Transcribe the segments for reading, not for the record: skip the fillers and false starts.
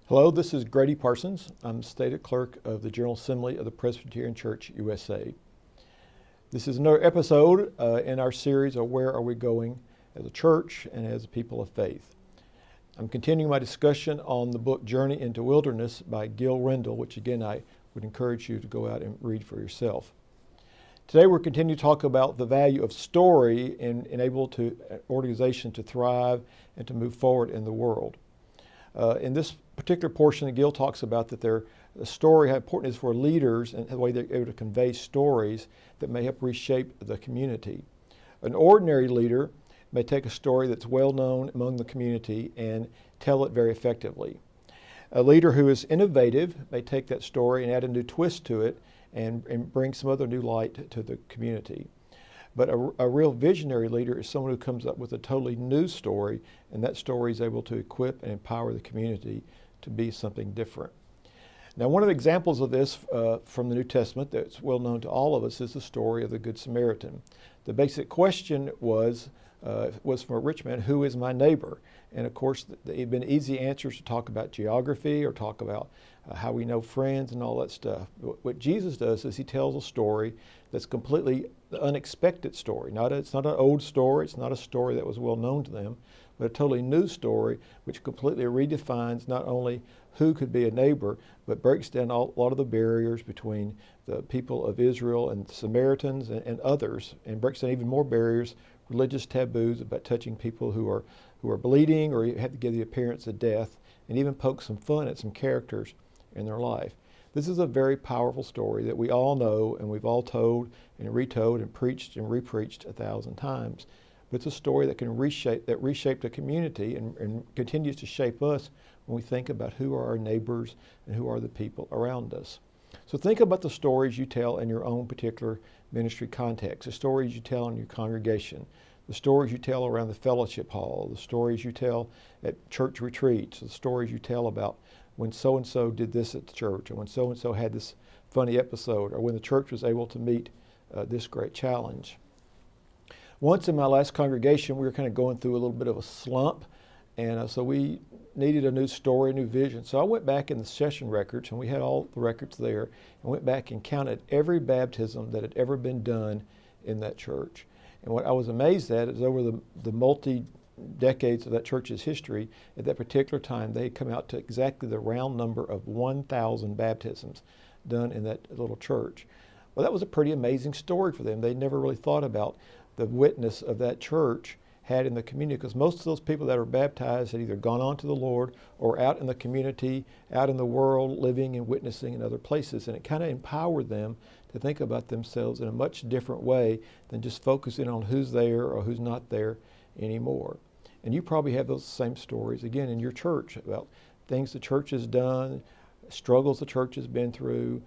Hello, this is Gradye Parsons. I'm Stated Clerk of the General Assembly of the Presbyterian Church, USA. This is another episode in our series of Where Are We Going as a Church and as a People of Faith. I'm continuing my discussion on the book Journey into Wilderness by Gil Rendle, which again I would encourage you to go out and read for yourself. Today we're continuing to talk about the value of story in enable an organization to thrive and to move forward in the world. In this particular portion, Gil talks about that the story, how important it is for leaders and the way they're able to convey stories that may help reshape the community. An ordinary leader may take a story that's well known among the community and tell it very effectively. A leader who is innovative may take that story and add a new twist to it and bring some other new light to the community. But a real visionary leader is someone who comes up with a totally new story, and that story is able to equip and empower the community to be something different. Now, one of the examples of this from the New Testament that's well known to all of us is the story of the Good Samaritan. The basic question was from a rich man, who is my neighbor? And of course, there have been easy answers to talk about geography or talk about how we know friends and all that stuff. But what Jesus does is he tells a story that's completely unexpected story. It's not an old story, it's not a story that was well known to them, but a totally new story which completely redefines not only who could be a neighbor, but breaks down a lot of the barriers between the people of Israel and the Samaritans and others, and breaks down even more barriers, religious taboos about touching people who are bleeding or have to give the appearance of death, and even poke some fun at some characters in their life. This is a very powerful story that we all know and we've all told and retold and preached and repreached 1,000 times. But it's a story that can reshaped a community and continues to shape us when we think about who are our neighbors and who are the people around us. So think about the stories you tell in your own particular ministry context, the stories you tell in your congregation, the stories you tell around the fellowship hall, the stories you tell at church retreats, the stories you tell about when so-and-so did this at the church, or when so-and-so had this funny episode, or when the church was able to meet this great challenge. Once in my last congregation, we were kind of going through a little bit of a slump, and so we needed a new story, a new vision. So I went back in the session records, and we had all the records there, and went back and counted every baptism that had ever been done in that church. And what I was amazed at is over the multi-decades of that church's history, at that particular time, they had come out to exactly the round number of 1,000 baptisms done in that little church. Well, that was a pretty amazing story for them. They never really thought about the witness of that church had in the community, because most of those people that were baptized had either gone on to the Lord or out in the community, out in the world, living and witnessing in other places. And it kind of empowered them to think about themselves in a much different way than just focusing on who's there or who's not there anymore. And you probably have those same stories, again, in your church about things the church has done, struggles the church has been through,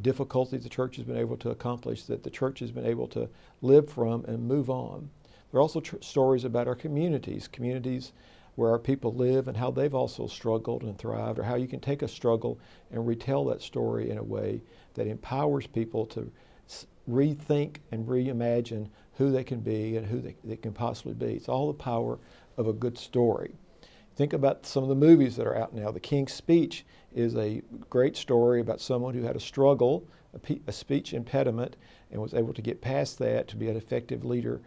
difficulties the church has been able to accomplish, that the church has been able to live from and move on. There are also stories about our communities where our people live and how they've also struggled and thrived, or how you can take a struggle and retell that story in a way that empowers people to rethink and reimagine who they can be and who they can possibly be. It's all the power of a good story. Think about some of the movies that are out now. The King's Speech is a great story about someone who had a struggle, a speech impediment, and was able to get past that to be an effective leader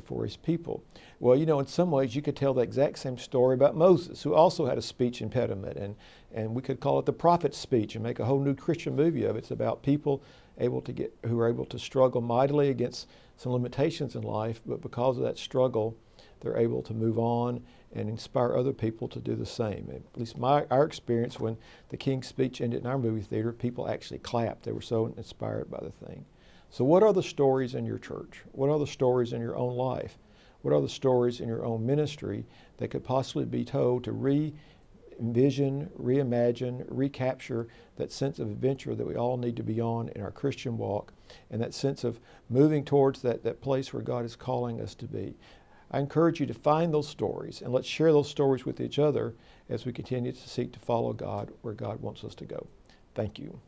for his people. Well, you know, in some ways you could tell the exact same story about Moses, who also had a speech impediment, and we could call it the prophet's speech and make a whole new Christian movie of it. It's about people who are able to struggle mightily against some limitations in life, but because of that struggle, they're able to move on and inspire other people to do the same. At least our experience, when the King's Speech ended in our movie theater, people actually clapped. They were so inspired by the thing. So what are the stories in your church? What are the stories in your own life? What are the stories in your own ministry that could possibly be told to re-envision, reimagine, recapture that sense of adventure that we all need to be on in our Christian walk, and that sense of moving towards that place where God is calling us to be? I encourage you to find those stories, and let's share those stories with each other as we continue to seek to follow God where God wants us to go. Thank you.